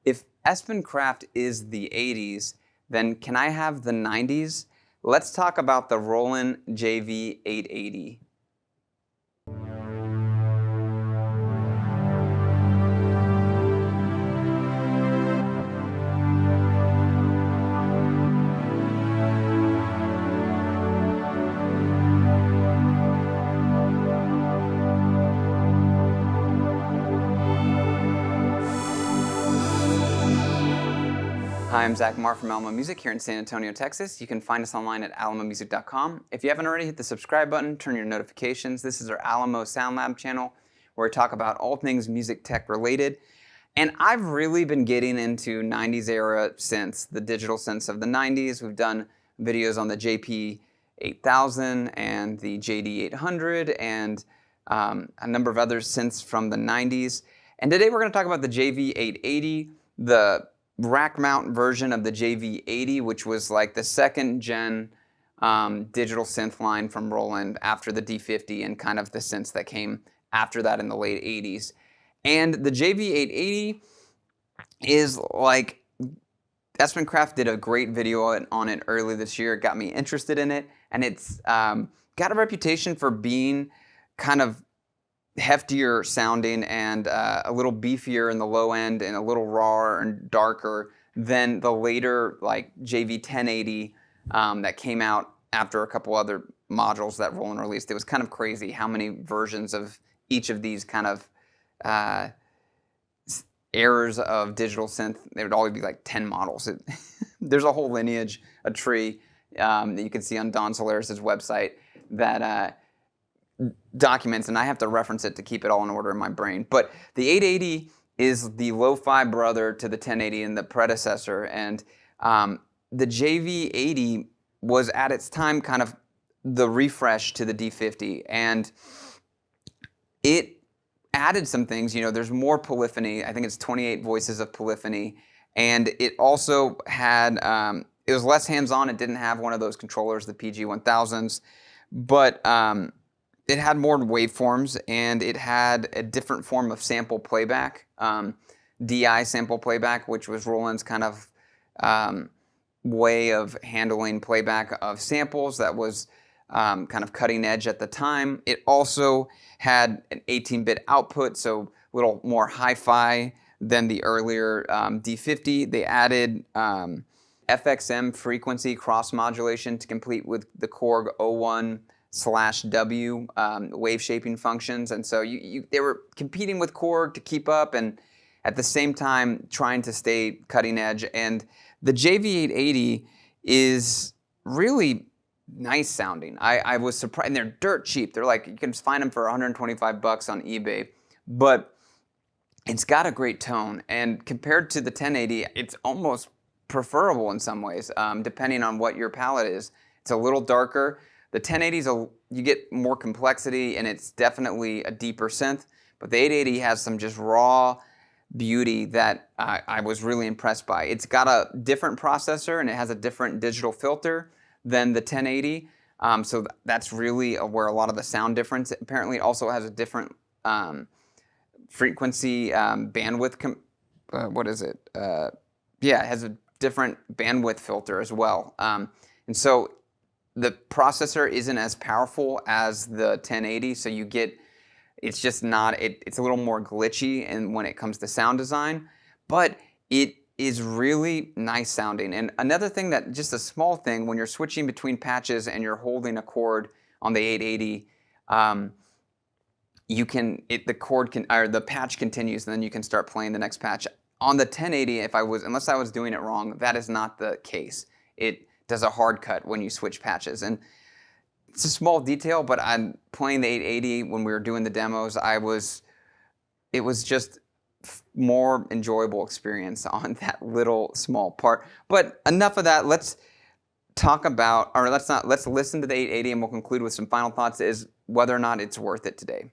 If Craft is the 80s, then can I have the 90s? Let's talk about the Roland JV-880. Hi, I'm Zach Marr from Alamo Music here in San Antonio, Texas. You can find us online at alamomusic.com. If you haven't already, hit the subscribe button, turn your notifications. This is our Alamo Sound Lab channel where we talk about all things music tech related. And I've really been getting into 90s era synths, the digital synths of the 90s. We've done videos on the JP-880 and the JD-800 and a number of other synths from the 90s. And today we're going to talk about the JV-880, the rack mount version of the JV-80, which was like the second gen digital synth line from Roland after the D50 and kind of the synths that came after that in the late 80s. And the JV-880 is like, Craft did a great video on it early this year. It got me interested in it, and it's got a reputation for being kind of heftier sounding and a little beefier in the low end and a little rawer and darker than the later like JV-1080 that came out after a couple other modules that Roland released. It was kind of crazy how many versions of each of these kind of eras of digital synth. There would always be like 10 models. There's a whole lineage, a tree that you can see on Don Solaris' website that documents, and I have to reference it to keep it all in order in my brain. But the 880 is the lo-fi brother to the 1080 and the predecessor, and the JV-80 was at its time kind of the refresh to the D50, and it added some things. You know, there's more polyphony. I think it's 28 voices of polyphony, and it also had it was less hands-on. It didn't have one of those controllers, the PG-1000s, but it had more waveforms, and it had a different form of sample playback, DI sample playback, which was Roland's kind of way of handling playback of samples that was kind of cutting edge at the time. It also had an 18-bit output, so a little more hi-fi than the earlier D50. They added FXM frequency cross-modulation to complete with the Korg 01/W wave shaping functions, and so they were competing with Korg to keep up and at the same time trying to stay cutting edge. And the JV-880 is really nice sounding. I was surprised, and they're dirt cheap. They're like, you can just find them for 125 bucks on eBay, but it's got a great tone, and compared to the 1080, it's almost preferable in some ways, depending on what your palette is. It's a little darker. The 1080s, you get more complexity, and it's definitely a deeper synth, but the 880 has some just raw beauty that I was really impressed by. It's got a different processor, and it has a different digital filter than the 1080, so that's really where a lot of the sound difference. Apparently, it also has a different frequency bandwidth. What is it? Yeah, it has a different bandwidth filter as well, and so the processor isn't as powerful as the 1080, so you get, it's just not, it's a little more glitchy and when it comes to sound design, but it is really nice sounding. And another thing that, just a small thing, when you're switching between patches and you're holding a chord on the 880, you can, the chord can, or the patch continues, and then you can start playing the next patch. On the 1080, unless I was doing it wrong, that is not the case. It does a hard cut when you switch patches, and it's a small detail, but I'm playing the 880 when we were doing the demos. It was just more enjoyable experience on that little small part. But enough of that. Let's talk about, or let's listen to the 880, and we'll conclude with some final thoughts, is whether or not it's worth it today.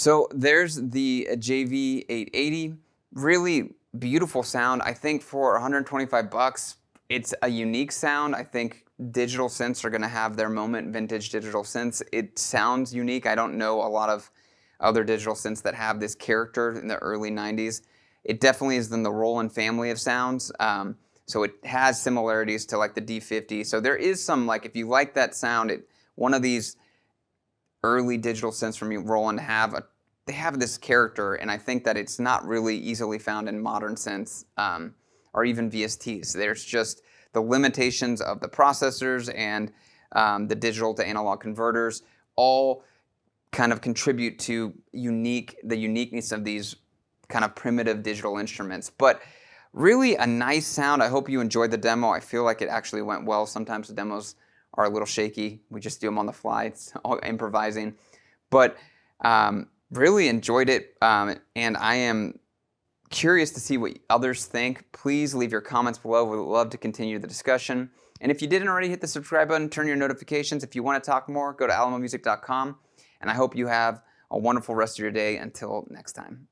So there's the JV-880, really beautiful sound. I think for 125 bucks, it's a unique sound. I think digital synths are gonna have their moment, vintage digital synths. It sounds unique. I don't know a lot of other digital synths that have this character in the early 90s. It definitely is in the Roland family of sounds. So it has similarities to like the D50. So there is some, like, if you like that sound, one of these early digital synths from Roland they have this character, and I think that it's not really easily found in modern synths or even VSTs. There's just the limitations of the processors and the digital to analog converters all kind of contribute to the uniqueness of these kind of primitive digital instruments. But really a nice sound. I hope you enjoyed the demo. I feel like it actually went well. Sometimes the demos are a little shaky. We just do them on the fly. It's all improvising. But really enjoyed it, and I am curious to see what others think. Please leave your comments below. We would love to continue the discussion. And if you didn't already, hit the subscribe button, turn your notifications. If you want to talk more, go to alamomusic.com. And I hope you have a wonderful rest of your day. Until next time.